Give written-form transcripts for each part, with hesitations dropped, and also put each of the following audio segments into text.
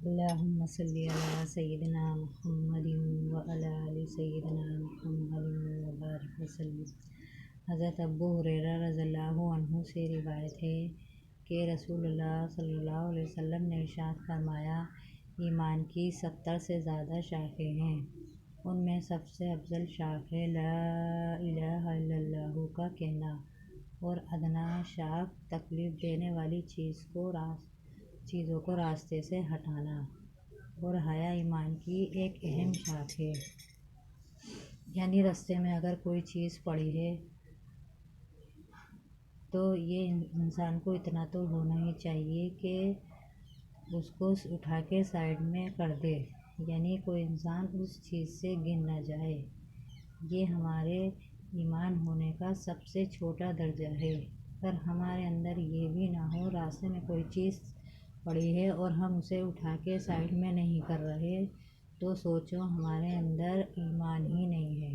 اللہم صلی علی سیدنا محمد وعلی آل سیدنا محمد وبارک وسلم۔ حضرت ابو ہریرہ رضی اللہ عنہ سے روایت ہے کہ رسول اللہ صلی اللہ علیہ وسلم نے ارشاد فرمایا، ایمان کی 70 سے زیادہ شاخیں ہیں، ان میں سب سے افضل شاخ ہے لا الہ الا اللہ کا کہنا، اور ادنیٰ شاخ تکلیف دینے والی چیزوں کو راستے سے ہٹانا، اور حیا ایمان کی ایک اہم شاخ ہے۔ یعنی راستے میں اگر کوئی چیز پڑی ہے تو یہ انسان کو اتنا تو ہونا ہی چاہیے کہ اس کو اٹھا کے سائڈ میں کر دے، یعنی کوئی انسان اس چیز سے گر نہ جائے۔ یہ ہمارے ایمان ہونے کا سب سے چھوٹا درجہ ہے۔ پر ہمارے اندر یہ بھی نہ ہو راستے میں کوئی چیز پڑی ہے اور ہم اسے اٹھا کے سائڈ میں نہیں کر رہے، تو سوچو ہمارے اندر ایمان ہی نہیں ہے۔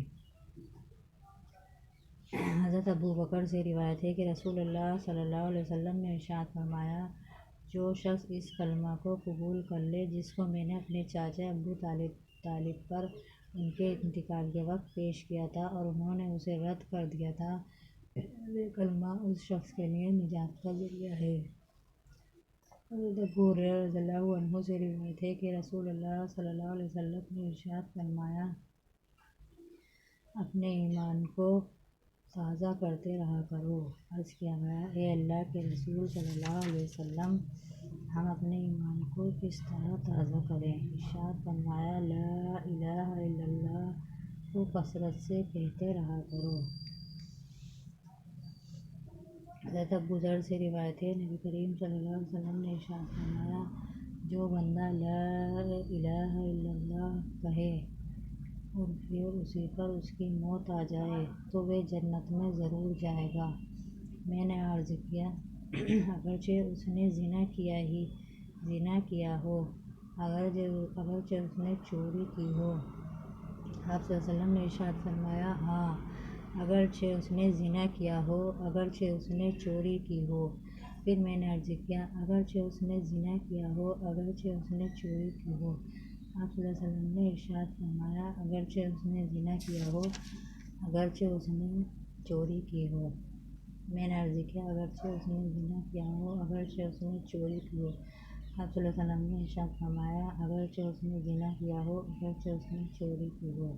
حضرت ابو بکر سے روایت ہے کہ رسول اللہ صلی اللہ علیہ وسلم نے ارشاد فرمایا، جو شخص اس کلمہ کو قبول کر لے جس کو میں نے اپنے چاچا ابو طالب پر ان کے انتقال کے وقت پیش کیا تھا اور انہوں نے اسے رد کر دیا تھا، یہ کلمہ اس شخص کے لیے نجات کا ذریعہ ہے۔ حضرت ابو ہریرہ رضی اللہ عنہ سے روایت ہے کہ رسول اللہ صلی اللہ علیہ وسلم نے ارشاد فرمایا، اپنے ایمان کو تازہ کرتے رہا کرو۔ عرض کیا گیا، اے اللہ کے رسول صلی اللہ علیہ وسلم، ہم اپنے ایمان کو کس طرح تازہ کریں؟ ارشاد فرمایا، لا الہ الا اللہ کو کثرت سے کہتے رہا کرو۔ حضرت ابو ذر سے روایت ہے، نبی کریم صلی اللہ علیہ وسلم نے ارشاد فرمایا، جو بندہ لا الہ الا اللہ کہے اور پھر اسی پر اس کی موت آ جائے تو وہ جنت میں ضرور جائے گا۔ میں نے عرض کیا، اگرچہ اس نے زنا کیا ہو، اگرچہ اس نے چوری کی ہو؟ آپ صلی اللہ علیہ وسلم نے ارشاد فرمایا، ہاں، اگرچہ اس نے زنا کیا ہو، اگرچہ اس نے چوری کی ہو۔ پھر میں نے عرض کیا، اگرچہ اس نے زنا کیا ہو، اگرچہ اس نے چوری کی ہو؟ آپ صلی اللہ علیہ وسلم نے ارشاد فرمایا، اگرچہ اس نے زنا کیا ہو، اگرچہ اس نے چوری کی ہو۔ میں نے عرض کیا، اگرچہ اس نے زنا کیا ہو، اگرچہ اس نے چوری کی ہو؟ آپ صلی اللہ علیہ وسلم نے ارشاد فرمایا، اگرچہ اس نے زنا کیا ہو، اگرچہ اس نے چوری کی ہو۔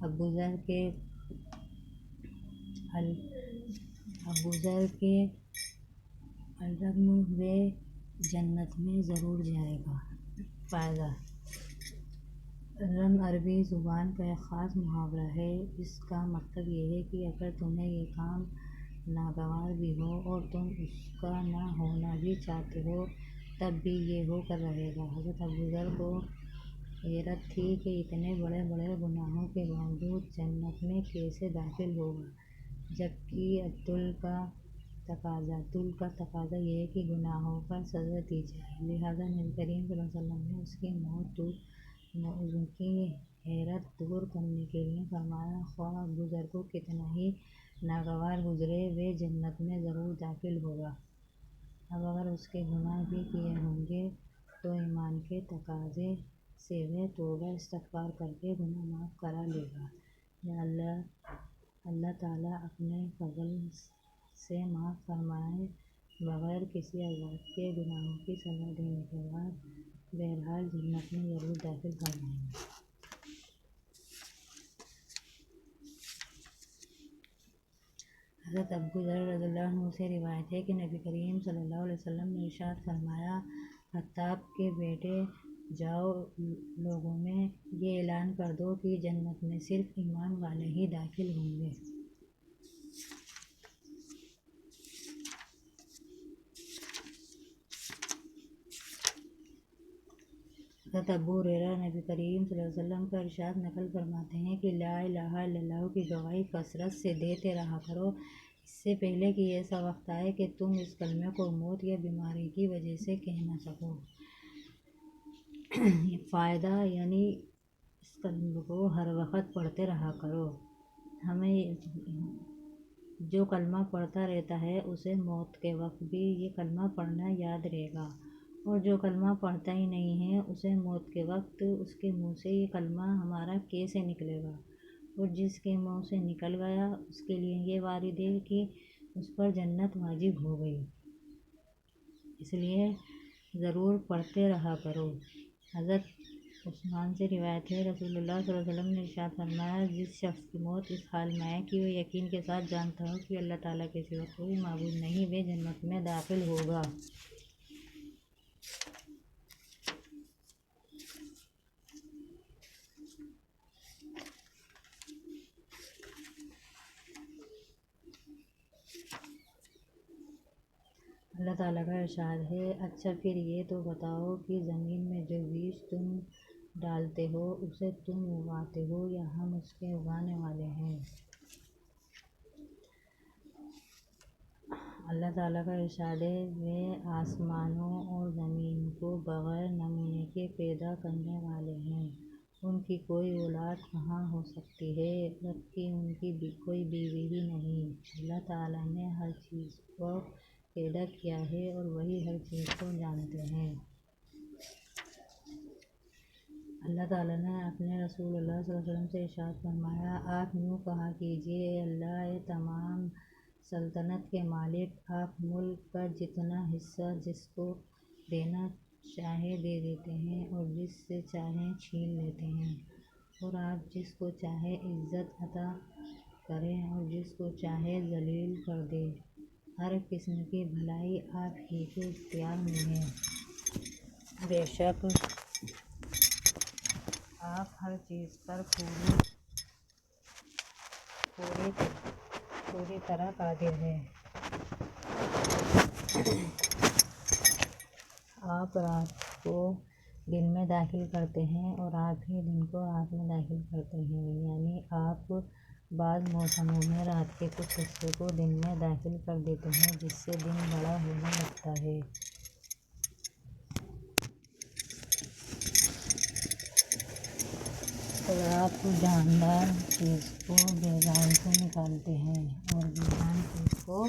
ابو ذر کے الرغم وہ جنت میں ضرور جائے گا۔ فائدہ: رنگ عربی زبان کا ایک خاص محاورہ ہے۔ اس کا مطلب یہ ہے کہ اگر تمہیں یہ کام ناگوار بھی ہو اور تم اس کا نہ ہونا بھی چاہتے ہو، تب بھی یہ ہو کر رہے گا۔ حضرت ابو ذر کو حیرت تھی کہ اتنے بڑے بڑے گناہوں کے باوجود جنت میں کیسے داخل ہوگا، جبکہ عدل کا تقاضا یہ ہے کہ گناہوں پر سزا دی جائے۔ لہٰذا نبی کریم صلی اللہ علیہ وسلم نے اس کی حیرت دور کرنے کے لیے فرمایا، خواہ ابو ذر کو کتنا ہی ناگوار گزرے، وہ جنت میں ضرور داخل ہوگا۔ اب اگر اس کے گناہ بھی کیے ہوں گے تو ایمان کے تقاضے سے وہ توبہ استغفار کر کے گناہ معاف کرا لے گا، یا اللہ تعالیٰ اپنے فضل سے معاف فرمائے بغیر کسی عذاب کے گناہوں کی سزا دینے کے بعد بہرحال جنت میں ضرور داخل فرمائیں گے۔ حضرت ابو ذر رضی اللہ عنہ سے روایت ہے کہ نبی کریم صلی اللہ علیہ وسلم نے ارشاد فرمایا، خطاب کے بیٹے، جاؤ لوگوں میں یہ اعلان کر دو کہ جنت میں صرف ایمان والے ہی داخل ہوں گے۔ حضرت ابو ہریرہ نبی کریم صلی اللہ علیہ وسلم کا ارشاد نقل فرماتے ہیں کہ لا الہ الا اللہ کی گواہی کثرت سے دیتے رہا کرو، اس سے پہلے کہ ایسا وقت آئے کہ تم اس کلمے کو موت یا بیماری کی وجہ سے کہہ نہ سکو۔ فائدہ: یعنی اس کلمے کو ہر وقت پڑھتے رہا کرو۔ ہمیں جو کلمہ پڑھتا رہتا ہے اسے موت کے وقت بھی یہ کلمہ پڑھنا یاد رہے گا، اور جو کلمہ پڑھتا ہی نہیں ہے اسے موت کے وقت اس کے منہ سے یہ کلمہ ہمارا کیسے نکلے گا؟ اور جس کے منہ سے نکل گیا اس کے لیے یہ وارد ہے کہ اس پر جنت واجب ہو گئی، اس لیے ضرور پڑھتے رہا کرو۔ حضرت عثمان سے روایت ہے، رسول اللہ صلی اللہ علیہ وسلم نے ارشاد فرمایا، جس شخص کی موت اس حال میں آئے کہ وہ یقین کے ساتھ جانتا ہو کہ اللہ تعالیٰ کے سوا کوئی معبود نہیں، وہ جنت میں داخل ہوگا۔ اللہ تعالیٰ کا ارشاد ہے، اچھا پھر یہ تو بتاؤ کہ زمین میں جو بیج تم ڈالتے ہو اسے تم اگاتے ہو یا ہم اس کے اگانے والے ہیں؟ اللہ تعالیٰ کا ارشاد ہے، وہ آسمانوں اور زمین کو بغیر نمونے کے پیدا کرنے والے ہیں، ان کی کوئی اولاد کہاں ہو سکتی ہے، جبکہ ان کی کوئی بیوی بھی نہیں۔ اللہ تعالیٰ نے ہر چیز کو پیدا کیا ہے اور وہی ہر چیز کو جانتے ہیں۔ اللہ تعالیٰ نے اپنے رسول اللہ صلی اللہ علیہ وسلم سے ارشاد فرمایا، آپ یوں کہا کیجئے، اے اللہ، اے تمام سلطنت کے مالک، آپ ملک کا جتنا حصہ جس کو دینا چاہے دے دیتے ہیں اور جس سے چاہیں چھین لیتے ہیں، اور آپ جس کو چاہے عزت عطا کریں اور جس کو چاہے ذلیل کر دیں، ہر قسم کی بھلائی آپ ہی کے اختیار میں ہے، بے شک آپ ہر چیز پر پوری طرح قادر ہیں۔ آپ رات کو دن میں داخل کرتے ہیں اور آپ ہی دن کو رات میں داخل کرتے ہیں، یعنی آپ بعض موسموں میں رات کے کچھ حصے کو دن میں داخل کر دیتے ہیں جس سے دن بڑا ہونے لگتا ہے، اور آپ جاندار چیز کو بے جان سے نکالتے ہیں اور بے جان چیز کو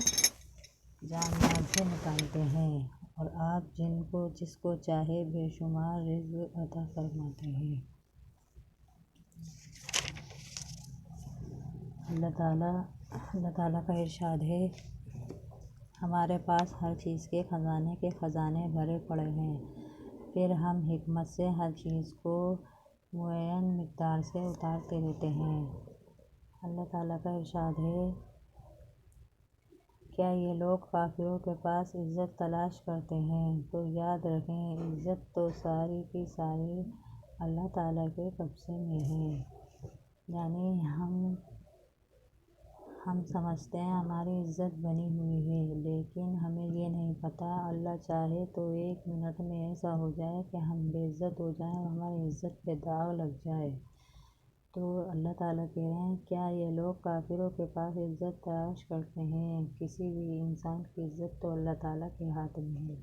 جاندار سے نکالتے ہیں، اور آپ جس کو چاہے بے شمار رزق عطا فرماتے ہیں۔ اللہ تعالیٰ کا ارشاد ہے، ہمارے پاس ہر چیز کے خزانے بھرے پڑے ہیں، پھر ہم حکمت سے ہر چیز کو معین مقدار سے اتارتے رہتے ہیں۔ اللہ تعالیٰ کا ارشاد ہے، کیا یہ لوگ کافروں کے پاس عزت تلاش کرتے ہیں؟ تو یاد رکھیں، عزت تو ساری کی ساری اللہ تعالیٰ کے قبضے میں ہے۔ یعنی ہم سمجھتے ہیں ہماری عزت بنی ہوئی ہے، لیکن ہمیں یہ نہیں پتہ، اللہ چاہے تو ایک منٹ میں ایسا ہو جائے کہ ہم بے عزت ہو جائیں اور ہماری عزت پہ داغ لگ جائے۔ تو اللہ تعالیٰ کہہ رہے ہیں، کیا یہ لوگ کافروں کے پاس عزت تلاش کرتے ہیں؟ کسی بھی انسان کی عزت تو اللہ تعالیٰ کے ہاتھ میں ہے۔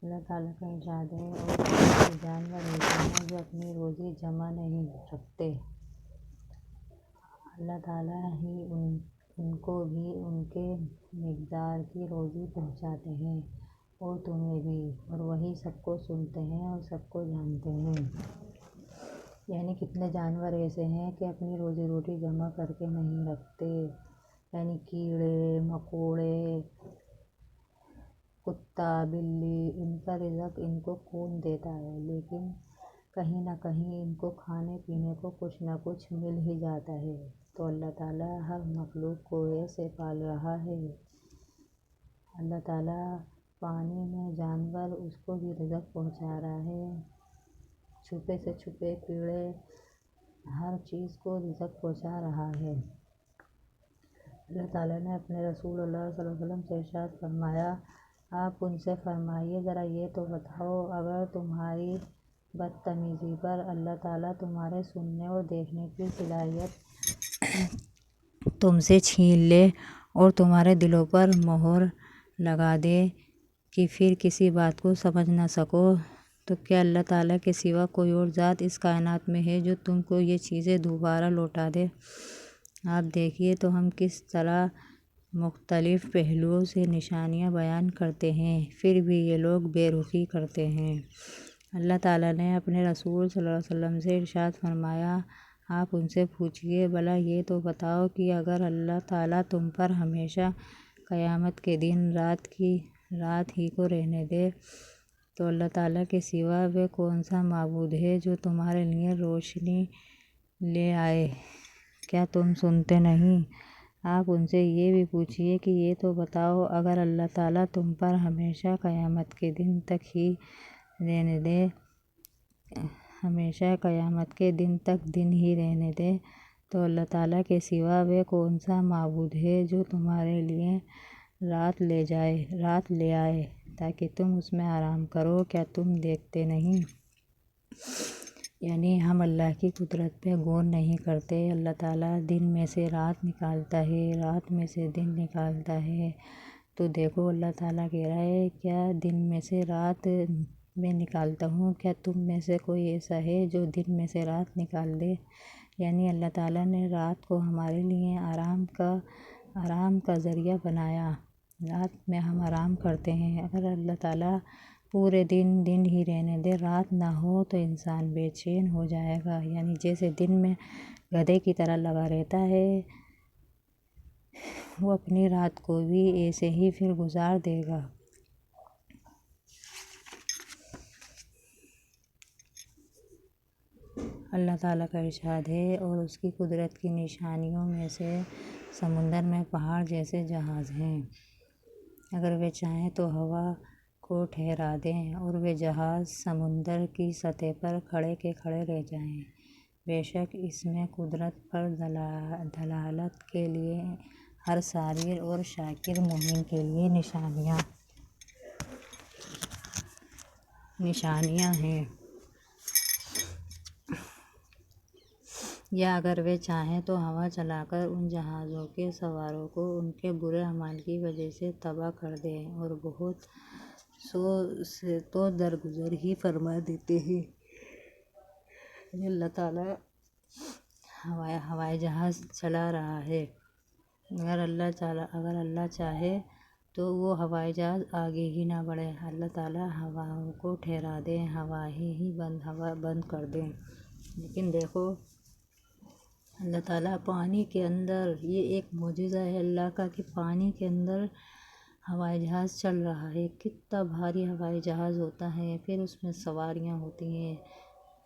اللہ تعالیٰ کا ارشاد ہے، اور بہت سے جانور ایسے ہیں جو اپنی روزی جمع نہیں رکھتے، اللہ تعالیٰ ہی ان کو بھی ان کے مقدار کی روزی پہنچاتے ہیں اور تمہیں بھی، اور وہی سب کو سنتے ہیں اور سب کو جانتے ہیں۔ یعنی کتنے جانور ایسے ہیں کہ اپنی روزی روٹی جمع کر کے نہیں رکھتے، یعنی کیڑے مکوڑے، کتا بلی، ان کا رزق ان کو کون دیتا ہے، لیکن کہیں نہ کہیں ان کو کھانے پینے کو کچھ نہ کچھ مل ہی جاتا ہے۔ تو اللہ تعالیٰ ہر مخلوق کو ایسے پال رہا ہے، اللہ تعالیٰ پانی میں جانور اس کو بھی رزق پہنچا رہا ہے، چھپے سے چھپے کیڑے، ہر چیز کو رزق پہنچا رہا ہے۔ اللہ تعالیٰ نے اپنے رسول اللہ صلی اللہ علیہ وسلم سے ارشاد فرمایا، آپ ان سے فرمائیے، ذرا یہ تو بتاؤ، اگر تمہاری بدتمیزی پر اللہ تعالیٰ تمہارے سننے اور دیکھنے کی صلاحیت تم سے چھین لے اور تمہارے دلوں پر مہر لگا دے کہ پھر کسی بات کو سمجھ نہ سکو، تو کیا اللہ تعالیٰ کے سوا کوئی اور ذات اس کائنات میں ہے جو تم کو یہ چیزیں دوبارہ لوٹا دے؟ آپ دیکھیے تو ہم کس طرح مختلف پہلوؤں سے نشانیاں بیان کرتے ہیں، پھر بھی یہ لوگ بے رخی کرتے ہیں۔ اللہ تعالیٰ نے اپنے رسول صلی اللہ علیہ وسلم سے ارشاد فرمایا، آپ ان سے پوچھیے، بھلا یہ تو بتاؤ کہ اگر اللہ تعالیٰ تم پر ہمیشہ قیامت کے دن رات ہی کو رہنے دے تو اللہ تعالیٰ کے سوا وہ کون سا معبود ہے جو تمہارے لیے روشنی لے آئے؟ کیا تم سنتے نہیں؟ آپ ان سے یہ بھی پوچھیے کہ یہ تو بتاؤ، اگر اللہ تعالیٰ تم پر ہمیشہ قیامت کے دن تک دن ہی رہنے دے تو اللہ تعالیٰ کے سوا وہ کون سا معبود ہے جو تمہارے لیے رات لے آئے تاکہ تم اس میں آرام کرو؟ کیا تم دیکھتے نہیں؟ یعنی ہم اللہ کی قدرت پہ غور نہیں کرتے۔ اللہ تعالیٰ دن میں سے رات نکالتا ہے، رات میں سے دن نکالتا ہے، تو دیکھو اللہ تعالیٰ کہہ رہا ہے کیا دن میں سے رات میں نکالتا ہوں، کیا تم میں سے کوئی ایسا ہے جو دن میں سے رات نکال دے؟ یعنی اللہ تعالیٰ نے رات کو ہمارے لیے آرام کا ذریعہ بنایا، رات میں ہم آرام کرتے ہیں۔ اگر اللہ تعالیٰ پورے دن ہی رہنے دے، رات نہ ہو تو انسان بے چین ہو جائے گا، یعنی جیسے دن میں گدھے کی طرح لگا رہتا ہے، وہ اپنی رات کو بھی ایسے ہی پھر گزار دے گا۔ اللہ تعالیٰ کا ارشاد ہے، اور اس کی قدرت کی نشانیوں میں سے سمندر میں پہاڑ جیسے جہاز ہیں، اگر وہ چاہیں تو ہوا کو ٹھہرا دیں اور وہ جہاز سمندر کی سطح پر کھڑے کے کھڑے رہ جائیں۔ بے شک اس میں قدرت پر دلالت کے لیے ہر صابر اور شاکر مومن کے لیے نشانیاں ہیں۔ یا اگر وہ چاہیں تو ہوا چلا کر ان جہازوں کے سواروں کو ان کے برے اعمال کی وجہ سے تباہ کر دیں، اور بہت سو سے تو درگزر ہی فرما دیتے ہیں۔ اللہ تعالیٰ ہوائی جہاز چلا رہا ہے، اگر اللہ چاہے تو وہ ہوائی جہاز آگے ہی نہ بڑھے، اللہ تعالیٰ ہواؤں کو ٹھہرا دیں، ہوا بند کر دیں۔ لیکن دیکھو اللہ تعالیٰ پانی کے اندر، یہ ایک معجزہ ہے اللہ کا کہ پانی کے اندر ہوائی جہاز چل رہا ہے۔ کتنا بھاری ہوائی جہاز ہوتا ہے، پھر اس میں سواریاں ہوتی ہیں،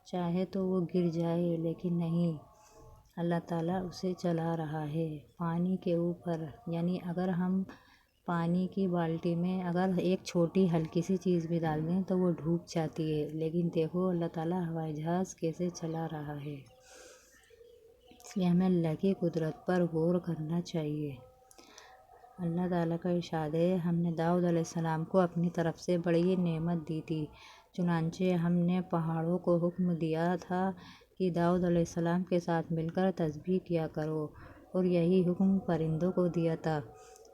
چاہے تو وہ گر جائے لیکن نہیں، اللہ تعالیٰ اسے چلا رہا ہے پانی کے اوپر۔ یعنی اگر ہم پانی کی بالٹی میں اگر ایک چھوٹی ہلکی سی چیز بھی ڈال دیں تو وہ ڈوب جاتی ہے، لیکن دیکھو اللہ تعالیٰ ہوائی جہاز کیسے چلا رہا ہے۔ اس لیے ہمیں اللہ کی قدرت پر غور کرنا چاہیے۔ اللہ تعالیٰ کا ارشاد ہے، ہم نے داؤد علیہ السلام کو اپنی طرف سے بڑی نعمت دی تھی، چنانچہ ہم نے پہاڑوں کو حکم دیا تھا کہ داؤد علیہ السلام کے ساتھ مل کر تسبیح کیا کرو، اور یہی حکم پرندوں کو دیا تھا،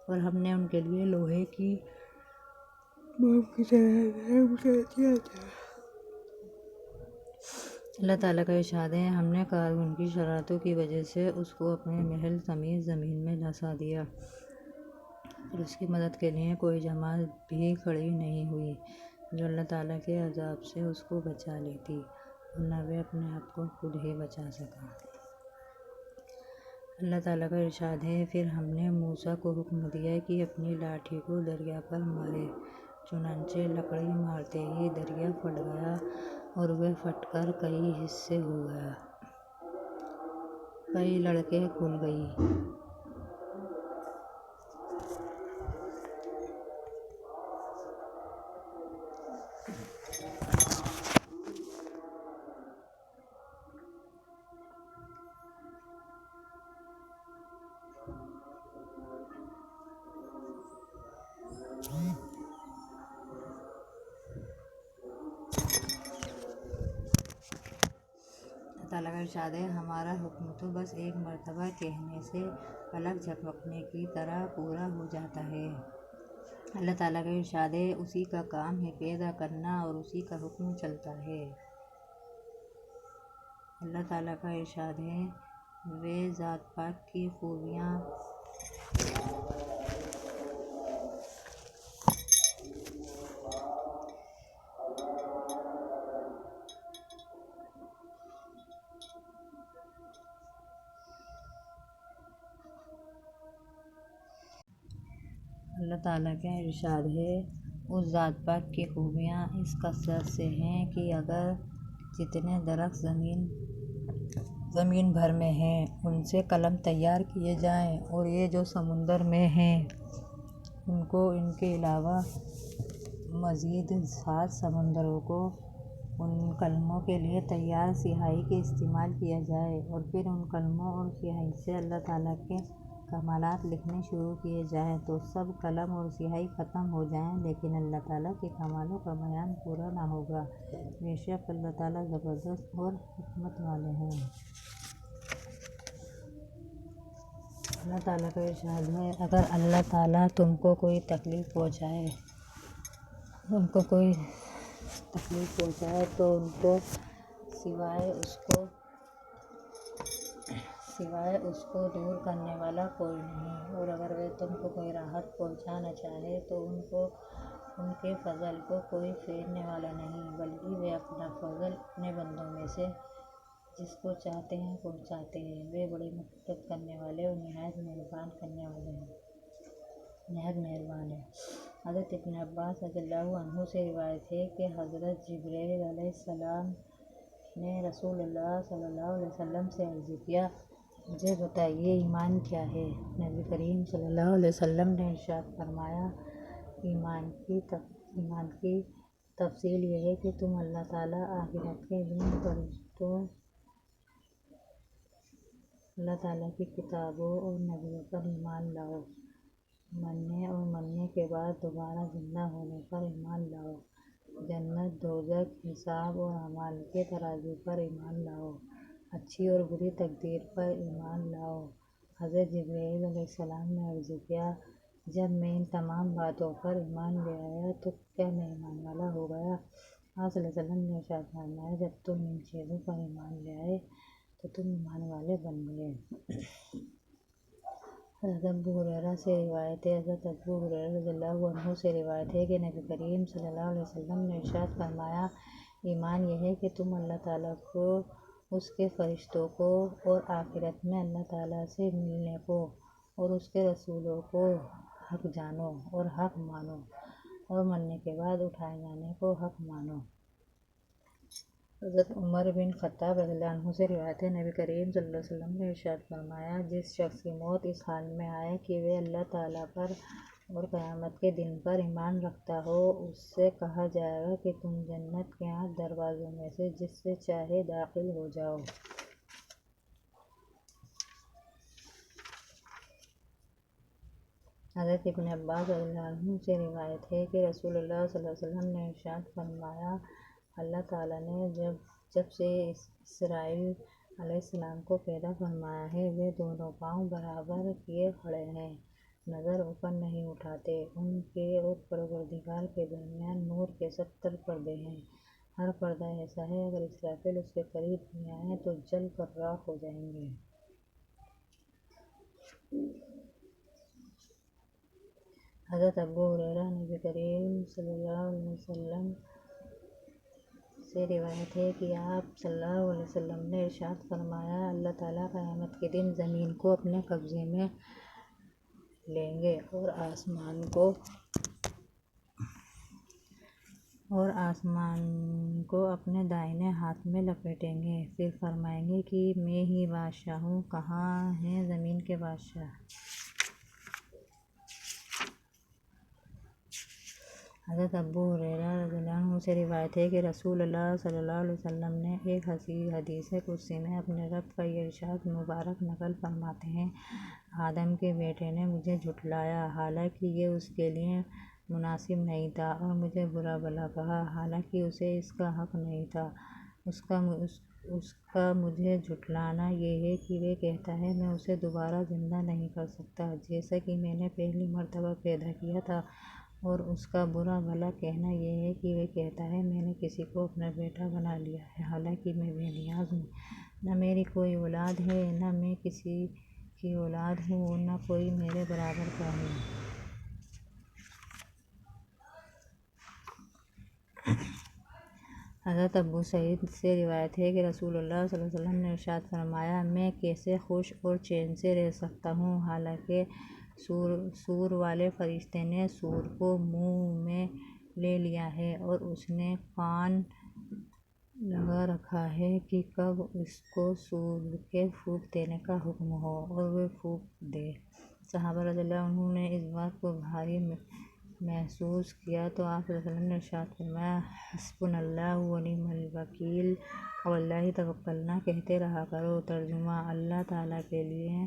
اور ہم نے ان کے لیے لوہے کی موم کی طرح نرم کر دیا تھا۔ اللہ تعالیٰ کا ارشاد ہے، ہم نے قارون کی شرارتوں کی وجہ سے اس کو اپنے محل سمیت زمین میں دھنسا دیا، اور اس کی مدد کے لیے کوئی جماعت بھی کھڑی نہیں ہوئی جو اللہ تعالیٰ کے عذاب سے اس کو بچا لیتی، اور نہ وہ اپنے آپ کو خود ہی بچا سکا۔ اللہ تعالیٰ کا ارشاد ہے، پھر ہم نے موسیٰ کو حکم دیا کہ اپنی لاٹھی کو دریا پر مارے، چنانچہ لکڑی مارتے ہی دریا پھٹ گیا، اور وہ پھٹ کر کئی حصے ہو گیا، کئی لکڑیں کھل گئیں۔ اللہ تعالیٰ کا ارشاد ہے، ہمارا حکم تو بس ایک مرتبہ کہنے سے پلک جھپکنے کی طرح پورا ہو جاتا ہے۔ اللہ تعالیٰ کا ارشاد ہے، اسی کا کام ہے پیدا کرنا، اور اسی کا حکم چلتا ہے۔ اللہ تعالیٰ کا ارشاد ہے، وہ ذات پاک کی خوبیاں اللہ تعالیٰ کا ارشاد ہے، اس ذات پاک کی خوبیاں اس کثرت سے ہیں کہ اگر جتنے درخت زمین بھر میں ہیں ان سے قلم تیار کیے جائیں اور یہ جو سمندر میں ہیں ان کو ان کے علاوہ مزید 7 سمندروں کو ان قلموں کے لیے تیار سیاہی کے استعمال کیا جائے اور پھر ان قلموں اور سیاہی سے اللہ تعالیٰ کے کمالات لکھنے شروع کیے جائیں تو سب قلم اور سیاہی ختم ہو جائیں لیکن اللہ تعالیٰ کے کمالوں کا بیان پورا نہ ہوگا۔ بے شک اللہ تعالیٰ زبردست اور حکمت والے ہیں۔ اللہ تعالیٰ کا ارشاد ہے، اگر اللہ تعالیٰ تم کو کوئی تکلیف پہنچائے تو ان کو سوائے اس کو دور کرنے والا کوئی نہیں، اور اگر وہ تم کو کوئی راحت پہنچانا چاہے تو ان کے فضل کو کوئی پھیرنے والا نہیں، بلکہ وہ اپنا فضل اپنے بندوں میں سے جس کو چاہتے ہیں پہنچاتے ہیں۔ وہ بڑے مغفرت کرنے والے اور نہایت مہربان کرنے والے ہیں، نہایت مہربان ہے۔ حضرت ابن عباس رضی اللہ عنہ سے روایت ہے کہ حضرت جبرائیل علیہ السلام نے رسول اللہ صلی اللہ علیہ وسلم سے عرض کیا، مجھے بتائیے ایمان کیا ہے؟ نبی کریم صلی اللہ علیہ وسلم نے ارشاد فرمایا، ایمان کی تفصیل یہ ہے کہ تم اللہ تعالیٰ آخرت کے دن فرشتوں، اللہ تعالیٰ کی کتابوں اور نبیوں پر ایمان لاؤ، مرنے کے بعد دوبارہ زندہ ہونے پر ایمان لاؤ، جنت دوزخ، حساب اور اعمال کے ترازو پر ایمان لاؤ، اچھی اور بری تقدیر پر ایمان لاؤ۔ حضرت جبرائیل علیہ السلام نے عرض کیا، جب میں ان تمام باتوں پر ایمان لے آیا تو کیا میں ایمان والا ہو گیا؟ آپ صلی اللہ علیہ وسلم نے ارشاد فرمایا، جب تم ان چیزوں پر ایمان لے آئے تو تم ایمان والے بن گئے۔ حضرت ابو ہریرہ سے روایت ہے، حضرت ابو ہریرہ رضی اللہ عنہ سے روایت ہے کہ نبی کریم صلی اللہ علیہ وسلم نے ارشاد فرمایا، ایمان یہ ہے کہ تم اللہ تعالیٰ کو، اس کے فرشتوں کو اور آخرت میں اللہ تعالیٰ سے ملنے کو اور اس کے رسولوں کو حق جانو اور حق مانو اور مرنے کے بعد اٹھائے جانے کو حق مانو۔ حضرت عمر بن خطاب رضی اللہ عنہ سے روایت ہے، نبی کریم صلی اللہ علیہ وسلم نے ارشاد فرمایا، جس شخص کی موت اس حال میں آئے کہ وہ اللہ تعالیٰ پر اور قیامت کے دن پر ایمان رکھتا ہو، اس سے کہا جائے گا کہ تم جنت کے 8 دروازوں میں سے جس سے چاہے داخل ہو جاؤ۔ حضرت ابن عباس رضی اللہ عنہ سے روایت ہے کہ رسول اللہ صلی اللہ علیہ وسلم نے ارشاد فرمایا، اللہ تعالیٰ نے جب سے اسرائیل علیہ السلام کو پیدا فرمایا ہے، وہ دونوں پاؤں برابر کیے کھڑے ہیں، نظر اوپر نہیں اٹھاتے، ان کے اور پروردگار کے درمیان نور کے 70 پردے ہیں، ہر پردہ ایسا ہے اگر اسرافیل اس کے قریب بھی آئیں تو جل کر راکھ ہو جائیں گے۔ حضرت ابو ہریرہ نبی کریم صلی اللہ علیہ وسلم سے روایت ہے کہ آپ صلی اللہ علیہ وسلم نے ارشاد فرمایا، اللہ تعالیٰ قیامت کے دن زمین کو اپنے قبضے میں لیں گے اور آسمان کو اپنے دائیں ہاتھ میں لپیٹیں گے، پھر فرمائیں گے کہ میں ہی بادشاہ ہوں، کہاں ہیں زمین کے بادشاہ؟ حضرت ابو ہریرہ رضی اللہ عنہ سے روایت ہے کہ رسول اللہ صلی اللہ علیہ وسلم نے ایک حدیث قدسی میں اپنے رب کا یہ ارشاد مبارک نقل فرماتے ہیں، آدم کے بیٹے نے مجھے جھٹلایا حالانکہ یہ اس کے لیے مناسب نہیں تھا، اور مجھے برا بھلا کہا حالانکہ اسے اس کا حق نہیں تھا۔ اس کا مجھے جھٹلانا یہ ہے کہ وہ کہتا ہے میں اسے دوبارہ زندہ نہیں کر سکتا جیسا کہ میں نے پہلی مرتبہ پیدا کیا تھا، اور اس کا برا بھلا کہنا یہ ہے کہ وہ کہتا ہے میں نے کسی کو اپنا بیٹا بنا لیا ہے حالانکہ میں بے نیاز ہوں، نہ میری کوئی اولاد ہے، نہ میں کسی کی اولاد ہوں اور نہ کوئی میرے برابر کا ہے۔ حضرت ابو سعید سے روایت ہے کہ رسول اللہ صلی اللہ علیہ وسلم نے ارشاد فرمایا، میں کیسے خوش اور چین سے رہ سکتا ہوں حالانکہ سور والے فرشتے نے سور کو منہ میں لے لیا ہے اور اس نے کان لگا رکھا ہے کہ کب اس کو سور کے پھونک دینے کا حکم ہو اور وہ پھونک دے۔ صحابہ رضی اللہ عنہم نے اس بات کو بھاری محسوس کیا تو آپ صلی اللہ علیہ وسلم نے ارشاد فرمایا، حسبنا اللہ ونعم الوکیل علی اللہ توکلنا کہتے رہا کرو۔ ترجمہ: اللہ تعالیٰ کے لیے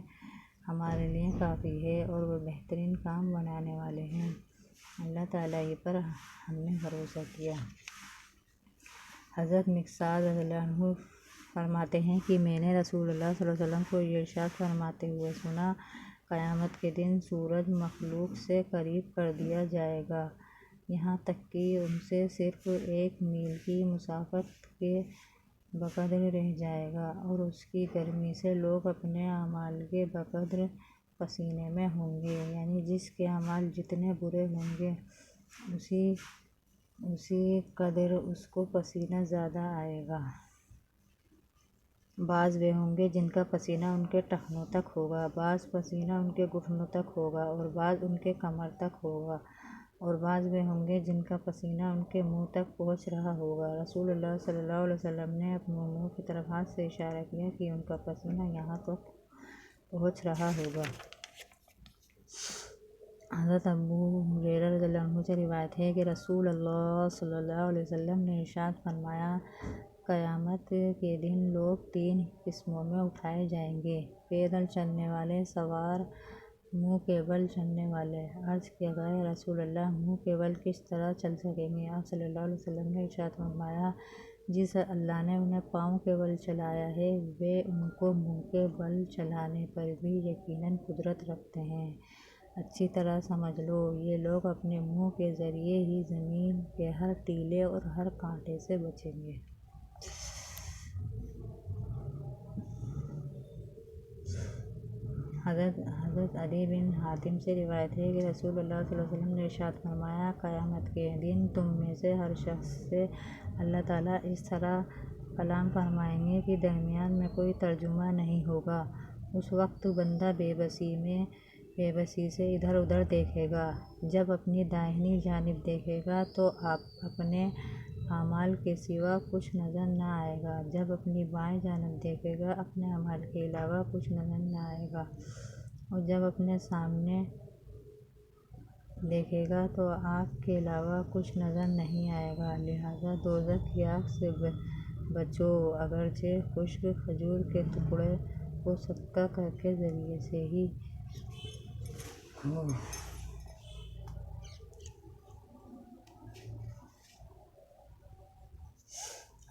ہمارے لیے کافی ہے اور وہ بہترین کام بنانے والے ہیں۔ اللہ تعالیٰ ہی پر ہم نے بھروسہ کیا۔ حضرت مقداد رضی اللہ عنہ فرماتے ہیں کہ میں نے رسول اللہ صلی اللہ علیہ وسلم کو یہ ارشاد فرماتے ہوئے سنا، قیامت کے دن سورج مخلوق سے قریب کر دیا جائے گا، یہاں تک کہ ان سے صرف 1 میل کی مسافت کے بقدر رہ جائے گا، اور اس کی گرمی سے لوگ اپنے اعمال کے بقدر پسینے میں ہوں گے، یعنی جس کے اعمال جتنے برے ہوں گے اسی قدر اس کو پسینہ زیادہ آئے گا۔ بعض وہ ہوں گے جن کا پسینہ ان کے ٹخنوں تک ہوگا، بعض پسینہ ان کے گھٹنوں تک ہوگا اور بعض ان کے کمر تک ہوگا، اور بعض وہ ہوں گے جن کا پسینہ ان کے منہ تک پہنچ رہا ہوگا۔ رسول اللہ صلی اللہ علیہ وسلم نے اپنے منہ کی طرف ہاتھ سے اشارہ کیا کہ ان کا پسینہ یہاں تک پہنچ رہا ہوگا۔ حضرت ابو ہریرہ رضی اللہ عنہ سے روایت ہے کہ رسول اللہ صلی اللہ علیہ وسلم نے ارشاد فرمایا، قیامت کے دن لوگ 3 قسموں میں اٹھائے جائیں گے: پیدل چلنے والے، سوار، منہ کے بل چلنے والے۔ عرض کیا گیا، یا رسول اللہ، منہ کے بل کس طرح چل سکیں گے؟ آپ صلی اللہ علیہ وسلم نے ارشاد فرمایا، جس اللہ نے انہیں پاؤں کے بل چلایا ہے وہ ان کو منہ کے بل چلانے پر بھی یقیناً قدرت رکھتے ہیں۔ اچھی طرح سمجھ لو، یہ لوگ اپنے منہ کے ذریعے ہی زمین کے ہر ٹیلے اور ہر کانٹے سے بچیں گے۔ حضرت عدی بن حاتم سے روایت ہے کہ رسول اللہ صلی اللہ علیہ وسلم نے ارشاد فرمایا، قیامت کے دن تم میں سے ہر شخص سے اللہ تعالیٰ اس طرح کلام فرمائیں گے کہ درمیان میں کوئی ترجمہ نہیں ہوگا۔ اس وقت بندہ بے بسی سے ادھر ادھر دیکھے گا، جب اپنی دائیں جانب دیکھے گا تو اپنے اعمال کے سوا کچھ نظر نہ آئے گا، جب اپنی بائیں جانب دیکھے گا اپنے اعمال کے علاوہ کچھ نظر نہ آئے گا، اور جب اپنے سامنے دیکھے گا تو آگ کے علاوہ کچھ نظر نہیں آئے گا۔ لہٰذا دوزخ کی آگ سے بچو، اگرچہ خشک کھجور کے ٹکڑے کو صدقہ کر کے ذریعے سے ہی ہو۔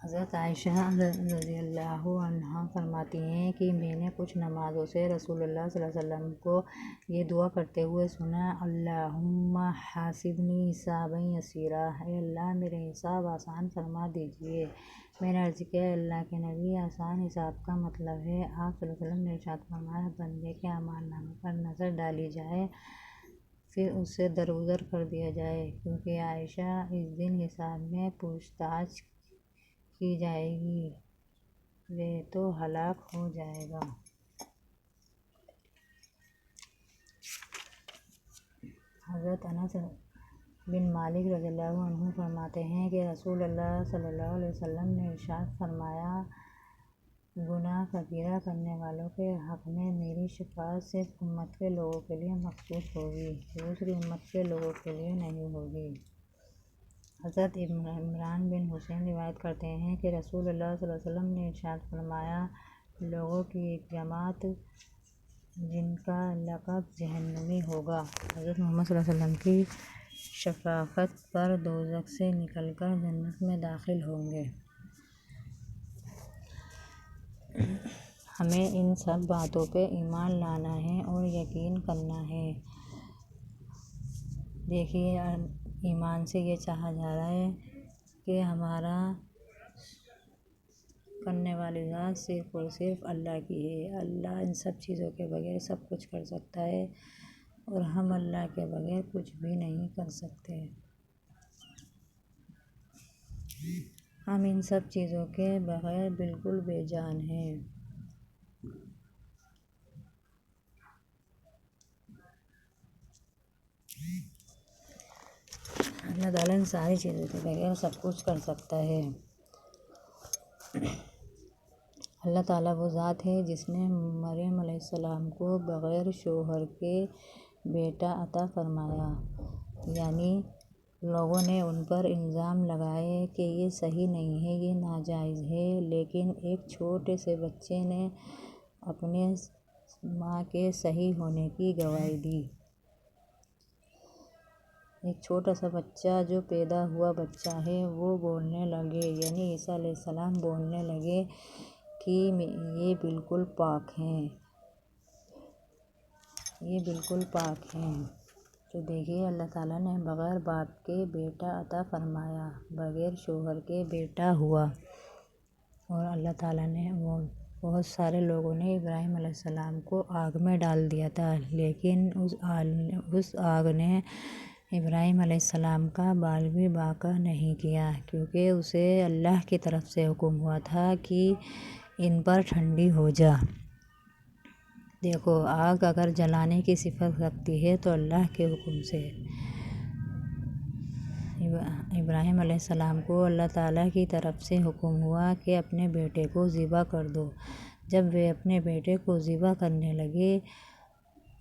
حضرت عائشہ رضی اللہ عنہا فرماتی ہیں کہ میں نے کچھ نمازوں سے رسول اللہ صلی اللہ علیہ وسلم کو یہ دعا کرتے ہوئے سنا، اللہم حاسبنی حسابا یسیرا، اے اللہ میرے حساب آسان فرما دیجیے۔ میں نے عرض کیا، اے اللہ کے نبی، آسان حساب کا مطلب ہے؟ آپ صلی اللہ علیہ وسلم نے ارشاد فرمایا، بندے کے اعمال نامے پر نظر ڈالی جائے پھر اس سے درگزر کر دیا جائے، کیونکہ عائشہ، اس دن حساب میں پوچھ تاچھ کی جائے گی، وہ تو ہلاک ہو جائے گا۔ حضرت انس بن مالک رضی اللہ عنہ فرماتے ہیں کہ رسول اللہ صلی اللہ علیہ وسلم نے ارشاد فرمایا، گناہ کبیرہ کرنے والوں کے حق میں میری شفاعت صرف امت کے لوگوں کے لیے مخصوص ہوگی، دوسری امت کے لوگوں کے لیے نہیں ہوگی۔ حضرت عمران بن حسین روایت کرتے ہیں کہ رسول اللہ صلی اللہ علیہ وسلم نے ارشاد فرمایا، لوگوں کی ایک جماعت جن کا لقب جہنمی ہوگا، حضرت محمد صلی اللہ علیہ وسلم کی شفاعت پر دوزخ سے نکل کر جنت میں داخل ہوں گے۔ ہمیں ان سب باتوں پہ ایمان لانا ہے اور یقین کرنا ہے۔ دیکھیے، ایمان سے یہ چاہا جا رہا ہے کہ ہمارا کرنے والی ذات صرف اور صرف اللہ کی ہے۔ اللہ ان سب چیزوں کے بغیر سب کچھ کر سکتا ہے اور ہم اللہ کے بغیر کچھ بھی نہیں کر سکتے۔ ہم ان سب چیزوں کے بغیر بالکل بے جان ہیں۔ اللہ تعالیٰ نے ساری چیزوں کے بغیر سب کچھ کر سکتا ہے۔ اللہ تعالیٰ وہ ذات ہے جس نے مریم علیہ السلام کو بغیر شوہر کے بیٹا عطا فرمایا، یعنی لوگوں نے ان پر الزام لگائے کہ یہ صحیح نہیں ہے، یہ ناجائز ہے، لیکن ایک چھوٹے سے بچے نے اپنے ماں کے صحیح ہونے کی گواہی دی۔ ایک چھوٹا سا بچہ، جو پیدا ہوا بچہ ہے، وہ بولنے لگے، یعنی عیسیٰ علیہ السلام بولنے لگے کہ یہ بالکل پاک ہیں، یہ بالکل پاک ہیں۔ تو دیکھیے اللہ تعالیٰ نے بغیر باپ کے بیٹا عطا فرمایا، بغیر شوہر کے بیٹا ہوا، اور اللہ تعالیٰ نے بہت سارے لوگوں نے ابراہیم علیہ السلام کو آگ میں ڈال دیا تھا، لیکن اس آگ نے ابراہیم علیہ السلام کا بال بھی باقی نہیں کیا، کیونکہ اسے اللہ کی طرف سے حکم ہوا تھا کہ ان پر ٹھنڈی ہو جا۔ دیکھو، آگ اگر جلانے کی صفت رکھتی ہے تو اللہ کے حکم سے۔ ابراہیم علیہ السلام کو اللہ تعالیٰ کی طرف سے حکم ہوا کہ اپنے بیٹے کو ذبح کر دو۔ جب وہ اپنے بیٹے کو ذبح کرنے لگے،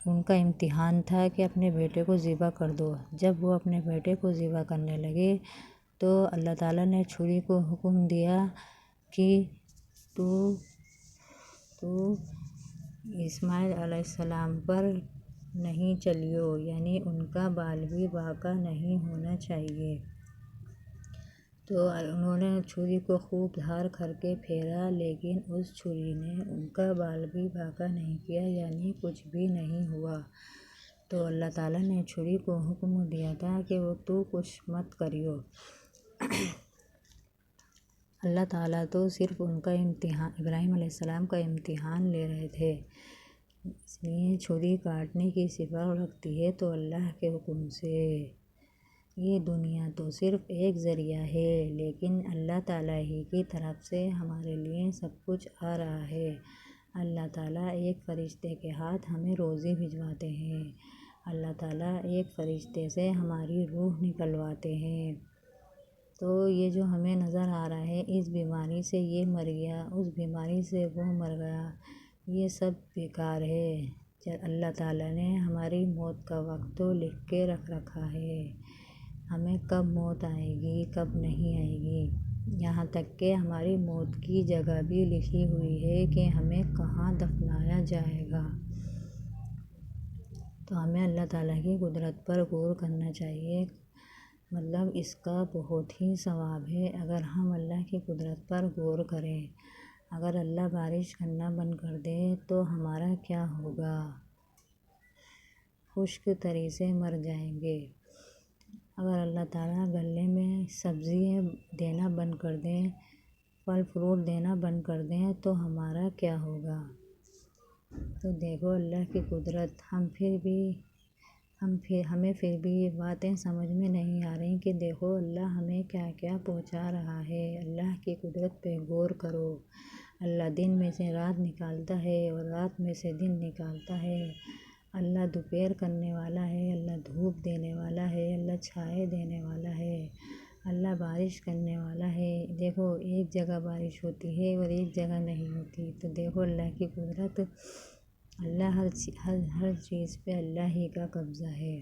ان کا امتحان تھا کہ اپنے بیٹے کو ذبح کر دو۔ جب وہ اپنے بیٹے کو ذبح کرنے لگے تو اللہ تعالیٰ نے چھری کو حکم دیا کہ تو اسماعیل علیہ السلام پر نہیں چلیو، یعنی ان کا بال بھی باقی نہیں ہونا چاہیے۔ تو انہوں نے چھری کو خوب دھار کر کے پھیرا، لیکن اس چھری نے ان کا بال بھی باقی نہیں کیا، یعنی کچھ بھی نہیں ہوا۔ تو اللہ تعالیٰ نے چھری کو حکم دیا تھا کہ تو کچھ مت کریو۔ اللہ تعالیٰ تو صرف ان کا امتحان، ابراہیم علیہ السلام کا امتحان لے رہے تھے، اس لیے چھری کاٹنے کی صفت رکھتی ہے تو اللہ کے حکم سے۔ یہ دنیا تو صرف ایک ذریعہ ہے، لیکن اللہ تعالیٰ ہی کی طرف سے ہمارے لیے سب کچھ آ رہا ہے۔ اللہ تعالیٰ ایک فرشتے کے ہاتھ ہمیں روزی بھجواتے ہیں، اللہ تعالیٰ ایک فرشتے سے ہماری روح نکلواتے ہیں۔ تو یہ جو ہمیں نظر آ رہا ہے، اس بیماری سے یہ مر گیا، اس بیماری سے وہ مر گیا، یہ سب بیکار ہے۔ اللہ تعالیٰ نے ہماری موت کا وقت تو لکھ کے رکھ رکھا ہے، ہمیں کب موت آئے گی کب نہیں آئے گی، یہاں تک کہ ہماری موت کی جگہ بھی لکھی ہوئی ہے کہ ہمیں کہاں دفنایا جائے گا۔ تو ہمیں اللہ تعالیٰ کی قدرت پر غور کرنا چاہیے، مطلب اس کا بہت ہی ثواب ہے اگر ہم اللہ کی قدرت پر غور کریں۔ اگر اللہ بارش کرنا بند کر دے تو ہمارا کیا ہوگا؟ خشک تری سے مر جائیں گے۔ اگر اللہ تعالیٰ غلے میں سبزیاں دینا بند کر دیں، پھل فروٹ دینا بند کر دیں تو ہمارا کیا ہوگا؟ تو دیکھو اللہ کی قدرت، ہمیں پھر بھی یہ باتیں سمجھ میں نہیں آ رہی کہ دیکھو اللہ ہمیں کیا کیا پہنچا رہا ہے۔ اللہ کی قدرت پہ غور کرو۔ اللہ دن میں سے رات نکالتا ہے اور رات میں سے دن نکالتا ہے۔ اللہ دوپہر کرنے والا ہے، اللہ دھوپ دینے والا ہے، اللہ چھائے دینے والا ہے، اللہ بارش کرنے والا ہے۔ دیکھو ایک جگہ بارش ہوتی ہے اور ایک جگہ نہیں ہوتی، تو دیکھو اللہ کی قدرت، اللہ ہر چیز پہ اللہ ہی کا قبضہ ہے۔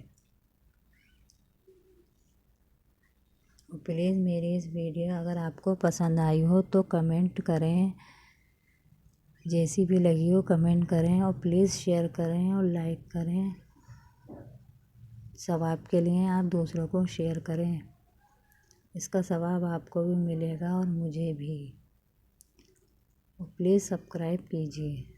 پلیز میری اس ویڈیو اگر آپ کو پسند آئی ہو تو کمنٹ کریں، جیسی بھی لگی ہو کمنٹ کریں، اور پلیز شیئر کریں اور لائک کریں۔ ثواب کے لیے آپ دوسروں کو شیئر کریں، اس کا ثواب آپ کو بھی ملے گا اور مجھے بھی۔ اور پلیز سبسکرائب کیجیے۔